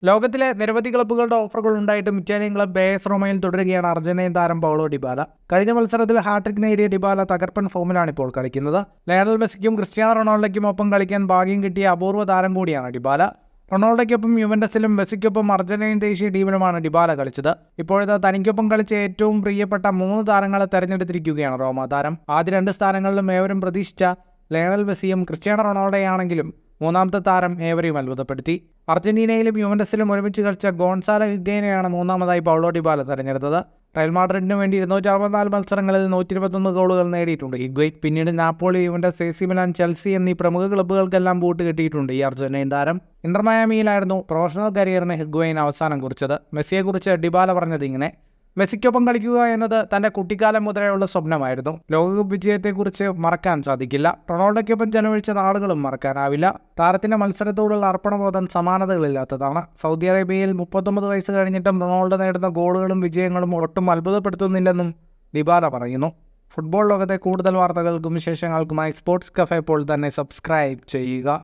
ലോകത്തിലെ നിരവധി ക്ലബ്ബുകളുടെ ഓഫറുകൾ ഉണ്ടായിട്ടും ഇറ്റാലിയൻ ക്ലബ്ബ് AS റോമയിൽ തുടരുകയാണ് അർജന്റീൻ താരം പൗളോ ഡിബാല. കഴിഞ്ഞ മത്സരത്തിൽ ഹാട്രിക് നേടിയ ഡിബാല തകർപ്പൻ ഫോമിലാണ് ഇപ്പോൾ കളിക്കുന്നത്. ലയണൽ മെസ്സിക്കും ക്രിസ്ത്യാനോ റൊണാൾഡോയ്ക്കും ഒപ്പം കളിക്കാൻ ഭാഗ്യം കിട്ടിയ അപൂർവ താരം കൂടിയാണ് ഡിബാല. റൊണാൾഡോയ്ക്കൊപ്പം യുവന്റസിലും മെസ്സിക്കൊപ്പം അർജന്റീൻ ദേശീയ ടീമിലുമാണ് ഡിബാല കളിച്ചത്. ഇപ്പോഴത്തെ തനിക്കൊപ്പം കളിച്ച ഏറ്റവും പ്രിയപ്പെട്ട 3 താരങ്ങളെ തെരഞ്ഞെടുത്തിരിക്കുകയാണ് റോമ താരം. ആദ്യ 2 സ്ഥാനങ്ങളിലും ഏവരും പ്രതീക്ഷിച്ച ലയണൽ മെസ്സിയും ക്രിസ്ത്യാനോ റൊണാൾഡോയാണെങ്കിലും മൂന്നാമത്തെ താരം ഏവരെയും അത്ഭുതപ്പെടുത്തി. അർജന്റീനയിലും യുവന്റസിലും ഒരുമിച്ച് കളിച്ച ഗോൺസാലോ ഹിഗ്വെയിനെയാണ് മൂന്നാമതായി പൗളോ ഡിബാല തെരഞ്ഞെടുത്തത്. റയൽ മാഡ്രിഡിന് വേണ്ടി 264 മത്സരങ്ങളിൽ 121 ഗോളുകൾ നേടിയിട്ടുണ്ട് ഹിഗ്വെയിൻ. പിന്നീട് Napoli, Juventus, AC Milan, Chelsea എന്നീ പ്രമുഖ ക്ലബ്ബുകൾക്കെല്ലാം ബൂട്ട് കിട്ടിയിട്ടുണ്ട് ഈ അർജന്റീൻ താരം. ഇന്റർ മയാമിയിലായിരുന്നു പ്രൊഫഷണൽ കരിയറിന് ഹിഗ്വെയിൻ അവസാനം കുറിച്ചത്. മെസ്സിയെക്കുറിച്ച് ഡിബാല പറഞ്ഞത് ഇങ്ങനെ: മെസ്സിക്കൊപ്പം കളിക്കുക എന്നത് തൻ്റെ കുട്ടിക്കാലം മുതലെയുള്ള സ്വപ്നമായിരുന്നു. ലോകകപ്പ് വിജയത്തെക്കുറിച്ച് മറക്കാൻ സാധിക്കില്ല. റൊണാൾഡോയ്ക്കൊപ്പം ചെലവഴിച്ച നാളുകളും മറക്കാനാവില്ല. താരത്തിൻ്റെ മത്സരത്തോടുള്ള അർപ്പണബോധം സമാനതകളില്ലാത്തതാണ്. സൗദി അറേബ്യയിൽ 39 വയസ്സ് കഴിഞ്ഞിട്ടും റൊണാൾഡോ നേടുന്ന ഗോളുകളും വിജയങ്ങളും ഒട്ടും അത്ഭുതപ്പെടുത്തുന്നില്ലെന്നും ഡിബാല പറയുന്നു. ഫുട്ബോൾ ലോകത്തെ കൂടുതൽ വാർത്തകൾക്കും വിശേഷങ്ങൾക്കുമായി സ്പോർട്സ് കഫേ ഇപ്പോൾ തന്നെ സബ്സ്ക്രൈബ് ചെയ്യുക.